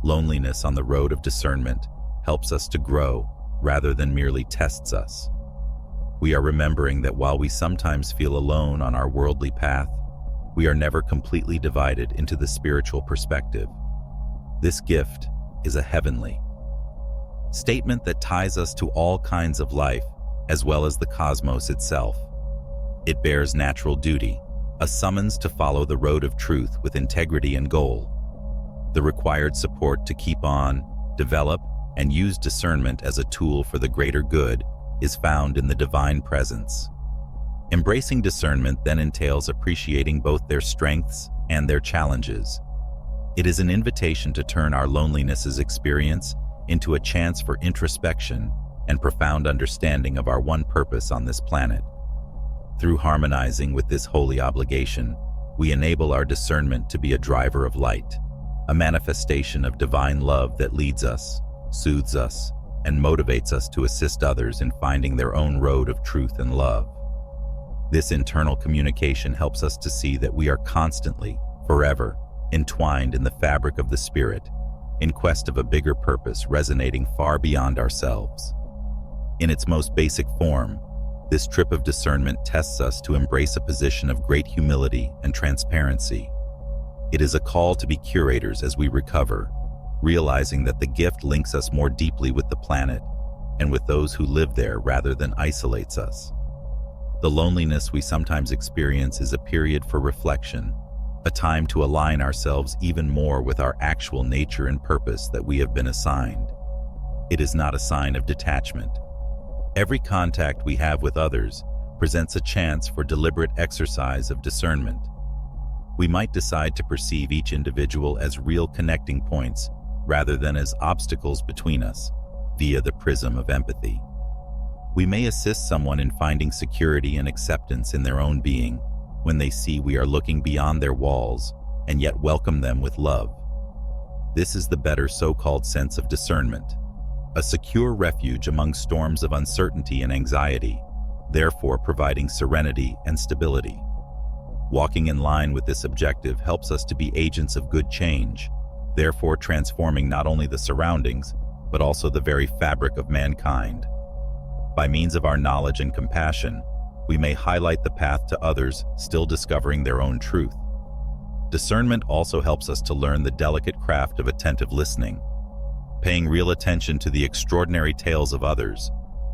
Loneliness on the road of discernment helps us to grow rather than merely tests us. We are remembering that while we sometimes feel alone on our worldly path, we are never completely divided into the spiritual perspective. This gift is a heavenly statement that ties us to all kinds of life as well as the cosmos itself. It bears natural duty, a summons to follow the road of truth with integrity and goal. The required support to keep on, develop, and use discernment as a tool for the greater good is found in the divine presence. Embracing discernment then entails appreciating both their strengths and their challenges. It is an invitation to turn our loneliness's experience into a chance for introspection and profound understanding of our one purpose on this planet. Through harmonizing with this holy obligation, we enable our discernment to be a driver of light, a manifestation of divine love that leads us, soothes us, and motivates us to assist others in finding their own road of truth and love. This internal communication helps us to see that we are constantly, forever, entwined in the fabric of the Spirit, in quest of a bigger purpose resonating far beyond ourselves. In its most basic form, this trip of discernment tests us to embrace a position of great humility and transparency. It is a call to be curators as we recover, realizing that the gift links us more deeply with the planet and with those who live there rather than isolates us. The loneliness we sometimes experience is a period for reflection, a time to align ourselves even more with our actual nature and purpose that we have been assigned. It is not a sign of detachment. Every contact we have with others presents a chance for deliberate exercise of discernment. We might decide to perceive each individual as real connecting points rather than as obstacles between us, via the prism of empathy. We may assist someone in finding security and acceptance in their own being when they see we are looking beyond their walls and yet welcome them with love. This is the better so-called sense of discernment, a secure refuge among storms of uncertainty and anxiety, therefore providing serenity and stability. Walking in line with this objective helps us to be agents of good change, therefore transforming not only the surroundings, but also the very fabric of mankind. By means of our knowledge and compassion, we may highlight the path to others still discovering their own truth. Discernment also helps us to learn the delicate craft of attentive listening, paying real attention to the extraordinary tales of others,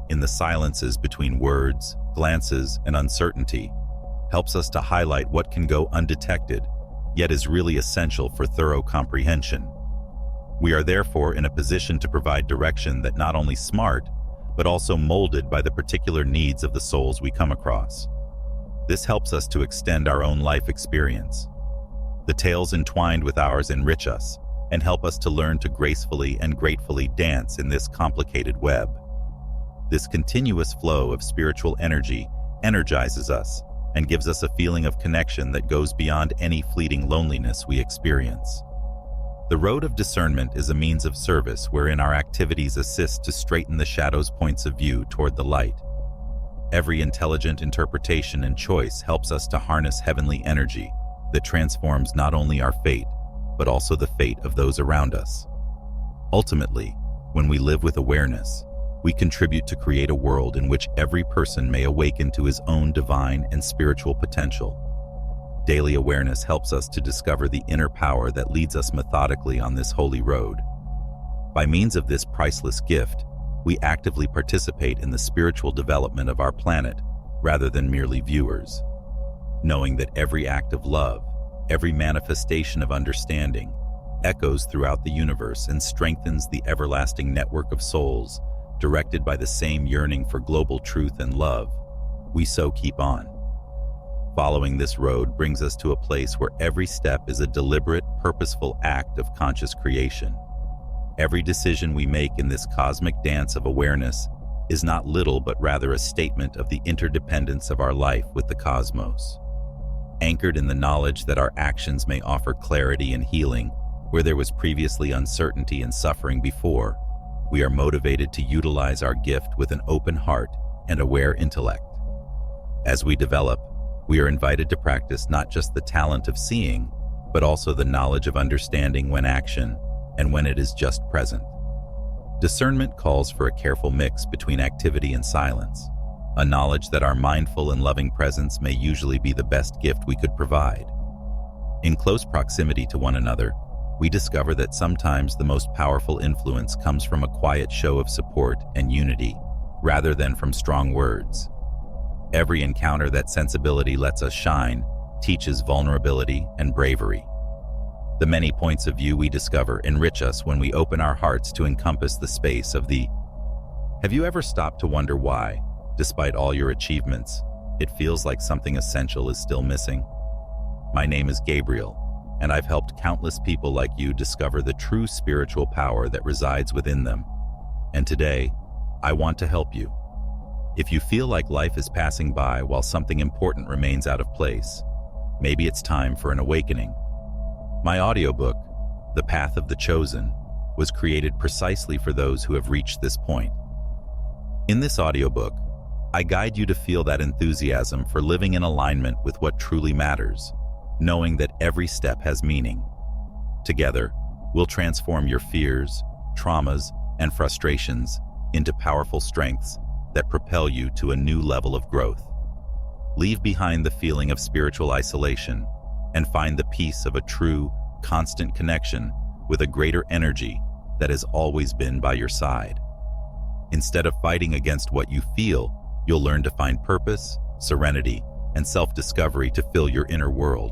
in the silences between words, glances, and uncertainty, helps us to highlight what can go undetected, yet is really essential for thorough comprehension. We are therefore in a position to provide direction that not only smart, but also molded by the particular needs of the souls we come across. This helps us to extend our own life experience. The tales entwined with ours enrich us and help us to learn to gracefully and gratefully dance in this complicated web. This continuous flow of spiritual energy energizes us and gives us a feeling of connection that goes beyond any fleeting loneliness we experience. The road of discernment is a means of service wherein our activities assist to straighten the shadow's points of view toward the light. Every intelligent interpretation and choice helps us to harness heavenly energy that transforms not only our fate, but also the fate of those around us. Ultimately, when we live with awareness, we contribute to create a world in which every person may awaken to his own divine and spiritual potential. Daily awareness helps us to discover the inner power that leads us methodically on this holy road. By means of this priceless gift, we actively participate in the spiritual development of our planet rather than merely viewers. Knowing that every act of love, every manifestation of understanding, echoes throughout the universe and strengthens the everlasting network of souls directed by the same yearning for global truth and love, we so keep on. Following this road brings us to a place where every step is a deliberate, purposeful act of conscious creation. Every decision we make in this cosmic dance of awareness is not little but rather a statement of the interdependence of our life with the cosmos. Anchored in the knowledge that our actions may offer clarity and healing where there was previously uncertainty and suffering before, we are motivated to utilize our gift with an open heart and aware intellect. As we develop, we are invited to practice not just the talent of seeing, but also the knowledge of understanding when action and when it is just present. Discernment calls for a careful mix between activity and silence, a knowledge that our mindful and loving presence may usually be the best gift we could provide. In close proximity to one another, we discover that sometimes the most powerful influence comes from a quiet show of support and unity, rather than from strong words. Every encounter that sensibility lets us shine teaches vulnerability and bravery. The many points of view we discover enrich us when we open our hearts to encompass the space of the. Have you ever stopped to wonder why, despite all your achievements, it feels like something essential is still missing? My name is Gabriel, and I've helped countless people like you discover the true spiritual power that resides within them. And today, I want to help you. If you feel like life is passing by while something important remains out of place, maybe it's time for an awakening. My audiobook, The Path of the Chosen, was created precisely for those who have reached this point. In this audiobook, I guide you to feel that enthusiasm for living in alignment with what truly matters, knowing that every step has meaning. Together, we'll transform your fears, traumas, and frustrations into powerful strengths that propel you to a new level of growth. Leave behind the feeling of spiritual isolation and find the peace of a true, constant connection with a greater energy that has always been by your side. Instead of fighting against what you feel, you'll learn to find purpose, serenity, and self-discovery to fill your inner world.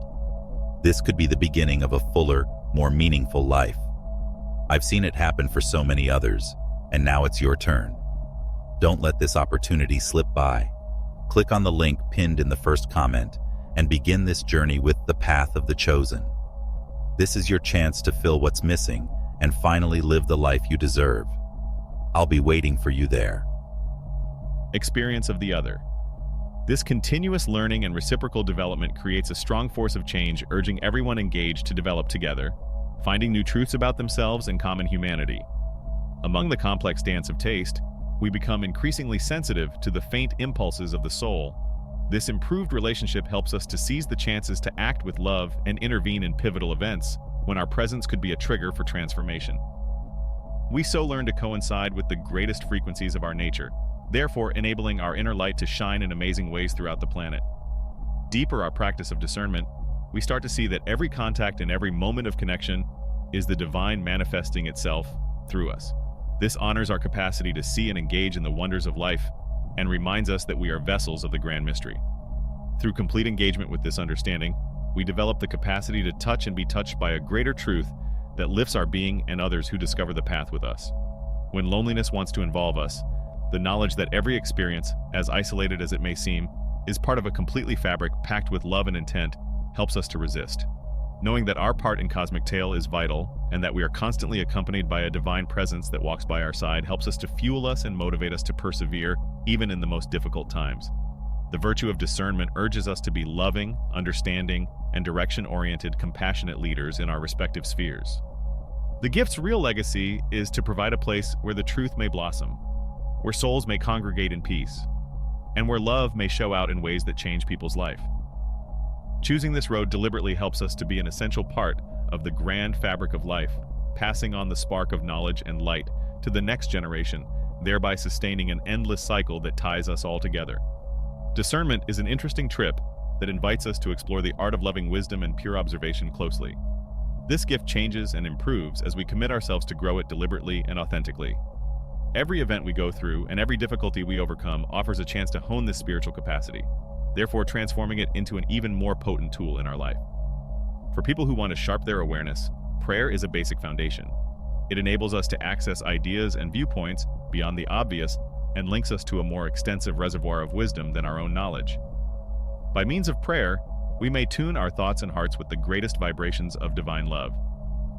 This could be the beginning of a fuller, more meaningful life. I've seen it happen for so many others, and now it's your turn. Don't let this opportunity slip by. Click on the link pinned in the first comment and begin this journey with The Path of the Chosen. This is your chance to fill what's missing and finally live the life you deserve. I'll be waiting for you there. Experience of the other. This continuous learning and reciprocal development creates a strong force of change, urging everyone engaged to develop together, finding new truths about themselves and common humanity. Among the complex dance of taste, we become increasingly sensitive to the faint impulses of the soul. This improved relationship helps us to seize the chances to act with love and intervene in pivotal events when our presence could be a trigger for transformation. We so learn to coincide with the greatest frequencies of our nature, therefore enabling our inner light to shine in amazing ways throughout the planet. Deeper our practice of discernment, we start to see that every contact and every moment of connection is the divine manifesting itself through us. This honors our capacity to see and engage in the wonders of life and reminds us that we are vessels of the grand mystery. Through complete engagement with this understanding, we develop the capacity to touch and be touched by a greater truth that lifts our being and others who discover the path with us. When loneliness wants to involve us, the knowledge that every experience, as isolated as it may seem, is part of a completely fabric packed with love and intent helps us to resist. Knowing that our part in cosmic tale is vital and that we are constantly accompanied by a divine presence that walks by our side helps us to fuel us and motivate us to persevere even in the most difficult times. The virtue of discernment urges us to be loving, understanding, and direction-oriented, compassionate leaders in our respective spheres. The gift's real legacy is to provide a place where the truth may blossom, where souls may congregate in peace, and where love may show out in ways that change people's life. Choosing this road deliberately helps us to be an essential part of the grand fabric of life, passing on the spark of knowledge and light to the next generation, thereby sustaining an endless cycle that ties us all together. Discernment is an interesting trip that invites us to explore the art of loving wisdom and pure observation closely. This gift changes and improves as we commit ourselves to grow it deliberately and authentically. Every event we go through and every difficulty we overcome offers a chance to hone this spiritual capacity, therefore transforming it into an even more potent tool in our life. For people who want to sharpen their awareness, prayer is a basic foundation. It enables us to access ideas and viewpoints beyond the obvious and links us to a more extensive reservoir of wisdom than our own knowledge. By means of prayer, we may tune our thoughts and hearts with the greatest vibrations of divine love,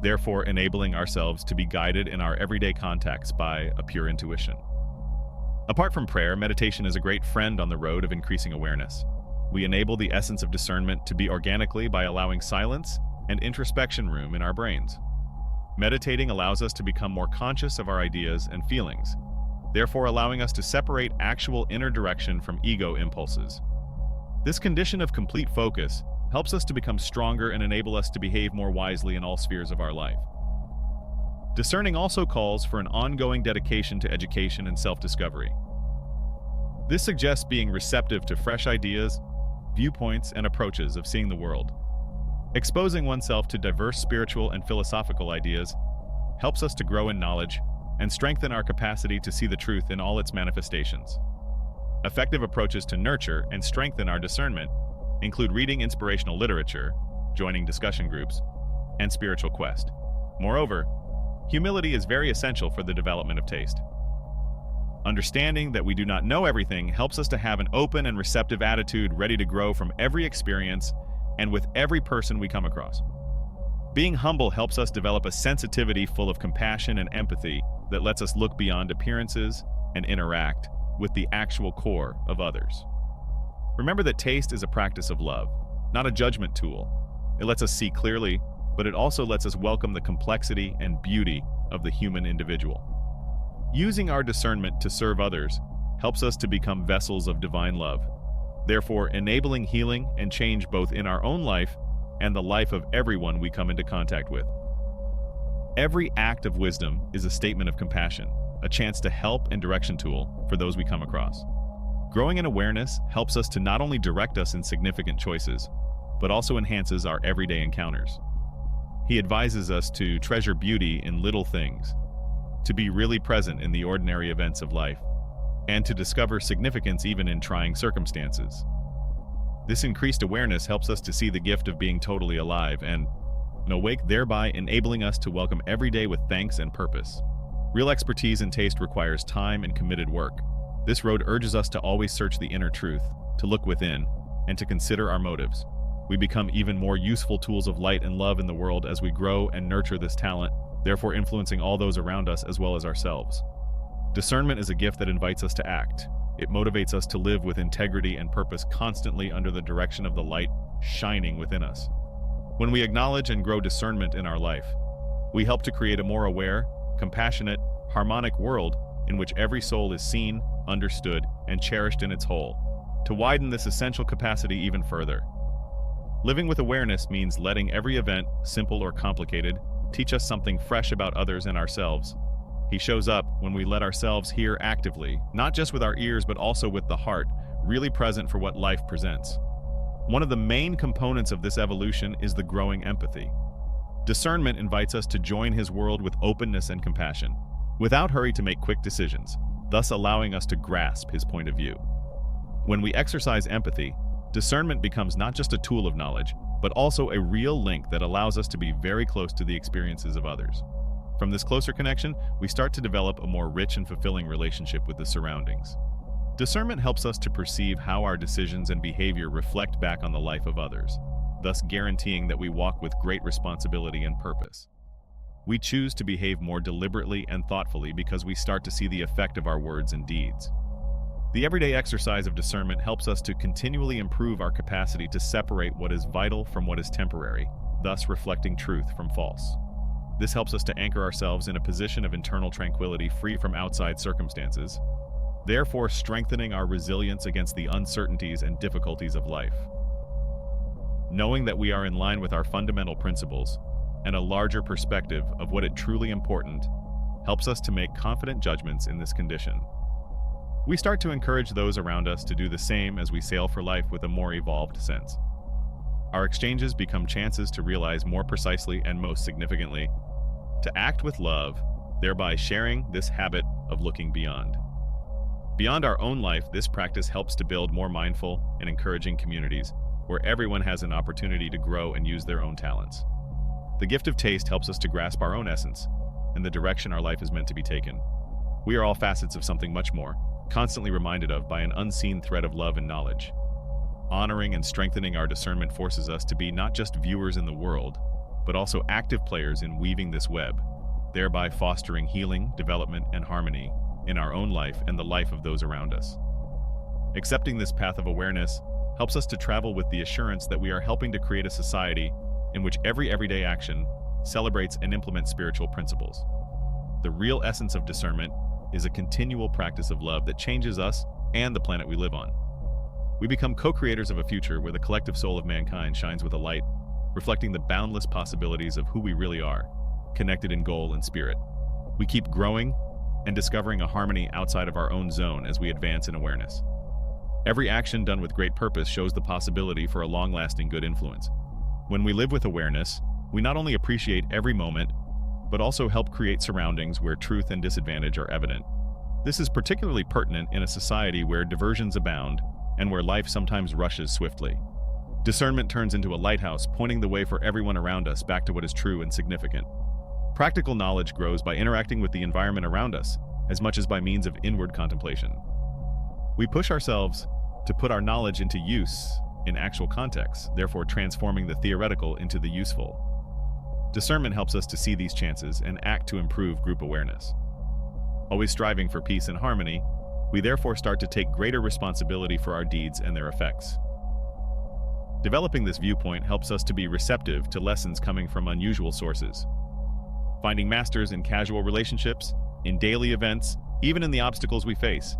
therefore enabling ourselves to be guided in our everyday contacts by a pure intuition. Apart from prayer, meditation is a great friend on the road of increasing awareness. We enable the essence of discernment to be organically by allowing silence and introspection room in our brains. Meditating allows us to become more conscious of our ideas and feelings, therefore allowing us to separate actual inner direction from ego impulses. This condition of complete focus helps us to become stronger and enable us to behave more wisely in all spheres of our life. Discerning also calls for an ongoing dedication to education and self-discovery. This suggests being receptive to fresh ideas, viewpoints, and approaches of seeing the world. Exposing oneself to diverse spiritual and philosophical ideas helps us to grow in knowledge and strengthen our capacity to see the truth in all its manifestations. Effective approaches to nurture and strengthen our discernment include reading inspirational literature, joining discussion groups, and spiritual quest. Moreover, humility is very essential for the development of taste. Understanding that we do not know everything helps us to have an open and receptive attitude ready to grow from every experience and with every person we come across. Being humble helps us develop a sensitivity full of compassion and empathy that lets us look beyond appearances and interact with the actual core of others. Remember that taste is a practice of love, not a judgment tool. It lets us see clearly, but it also lets us welcome the complexity and beauty of the human individual. Using our discernment to serve others helps us to become vessels of divine love, therefore enabling healing and change both in our own life and the life of everyone we come into contact with. Every act of wisdom is a statement of compassion, a chance to help and direction tool for those we come across. Growing in awareness helps us to not only direct us in significant choices, but also enhances our everyday encounters. He advises us to treasure beauty in little things, to be really present in the ordinary events of life, and to discover significance even in trying circumstances. This increased awareness helps us to see the gift of being totally alive and awake, thereby enabling us to welcome every day with thanks and purpose. Real expertise in taste requires time and committed work. This road urges us to always search the inner truth, to look within, and to consider our motives. We become even more useful tools of light and love in the world as we grow and nurture this talent, therefore influencing all those around us as well as ourselves. Discernment is a gift that invites us to act. It motivates us to live with integrity and purpose, constantly under the direction of the light shining within us. When we acknowledge and grow discernment in our life, we help to create a more aware, compassionate, harmonic world in which every soul is seen, understood, and cherished in its whole. To widen this essential capacity even further, living with awareness means letting every event, simple or complicated, teach us something fresh about others and ourselves. He shows up when we let ourselves hear actively, not just with our ears but also with the heart, really present for what life presents. One of the main components of this evolution is the growing empathy. Discernment invites us to join his world with openness and compassion, without hurry to make quick decisions, thus allowing us to grasp his point of view. When we exercise empathy, discernment becomes not just a tool of knowledge, but also a real link that allows us to be very close to the experiences of others. From this closer connection, we start to develop a more rich and fulfilling relationship with the surroundings. Discernment helps us to perceive how our decisions and behavior reflect back on the life of others, thus guaranteeing that we walk with great responsibility and purpose. We choose to behave more deliberately and thoughtfully because we start to see the effect of our words and deeds. The everyday exercise of discernment helps us to continually improve our capacity to separate what is vital from what is temporary, thus reflecting truth from false. This helps us to anchor ourselves in a position of internal tranquility free from outside circumstances, therefore strengthening our resilience against the uncertainties and difficulties of life. Knowing that we are in line with our fundamental principles and a larger perspective of what is truly important helps us to make confident judgments in this condition. We start to encourage those around us to do the same as we sail for life with a more evolved sense. Our exchanges become chances to realize more precisely and most significantly, to act with love, thereby sharing this habit of looking beyond. Beyond our own life, this practice helps to build more mindful and encouraging communities where everyone has an opportunity to grow and use their own talents. The gift of taste helps us to grasp our own essence and the direction our life is meant to be taken. We are all facets of something much more, constantly reminded of by an unseen thread of love and knowledge. Honoring and strengthening our discernment forces us to be not just viewers in the world, but also active players in weaving this web, thereby fostering healing, development, and harmony in our own life and the life of those around us. Accepting this path of awareness helps us to travel with the assurance that we are helping to create a society in which every everyday action celebrates and implements spiritual principles. The real essence of discernment is a continual practice of love that changes us and the planet we live on. We become co-creators of a future where the collective soul of mankind shines with a light, reflecting the boundless possibilities of who we really are, connected in goal and spirit. We keep growing and discovering a harmony outside of our own zone as we advance in awareness. Every action done with great purpose shows the possibility for a long-lasting good influence. When we live with awareness, we not only appreciate every moment, but also help create surroundings where truth and disadvantage are evident. This is particularly pertinent in a society where diversions abound and where life sometimes rushes swiftly. Discernment turns into a lighthouse, pointing the way for everyone around us back to what is true and significant. Practical knowledge grows by interacting with the environment around us, as much as by means of inward contemplation. We push ourselves to put our knowledge into use in actual contexts, therefore transforming the theoretical into the useful. Discernment helps us to see these chances and act to improve group awareness. Always striving for peace and harmony, We therefore start to take greater responsibility for our deeds and their effects. Developing this viewpoint helps us to be receptive to lessons coming from unusual sources. Finding masters in casual relationships, in daily events, even in the obstacles we face.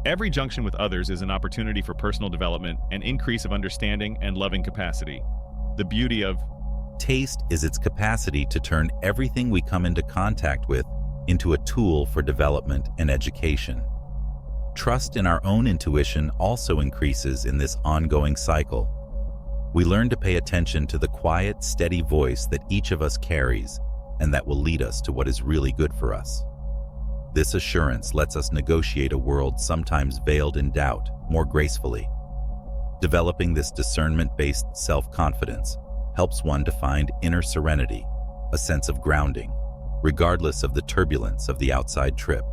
Every junction with others is an opportunity for personal development and increase of understanding and loving capacity. The beauty of taste is its capacity to turn everything we come into contact with into a tool for development and education. Trust in our own intuition also increases in this ongoing cycle. We learn to pay attention to the quiet, steady voice that each of us carries and that will lead us to what is really good for us. This assurance lets us negotiate a world sometimes veiled in doubt more gracefully. Developing this discernment-based self-confidence helps one to find inner serenity, a sense of grounding, regardless of the turbulence of the outside trip.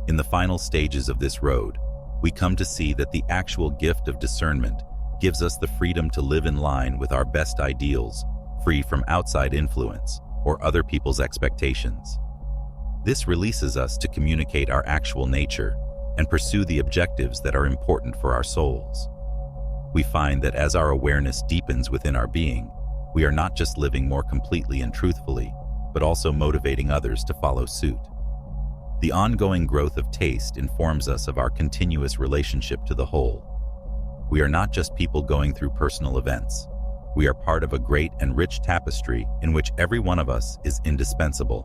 In the final stages of this road, we come to see that the actual gift of discernment gives us the freedom to live in line with our best ideals, free from outside influence or other people's expectations. This releases us to communicate our actual nature and pursue the objectives that are important for our souls. We find that as our awareness deepens within our being, we are not just living more completely and truthfully, but also motivating others to follow suit. The ongoing growth of taste informs us of our continuous relationship to the whole. We are not just people going through personal events. We are part of a great and rich tapestry in which every one of us is indispensable.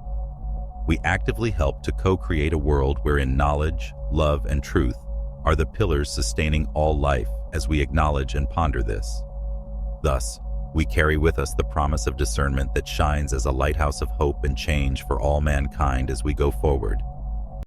We actively help to co-create a world wherein knowledge, love, and truth are the pillars sustaining all life as we acknowledge and ponder this. Thus, we carry with us the promise of discernment that shines as a lighthouse of hope and change for all mankind as we go forward,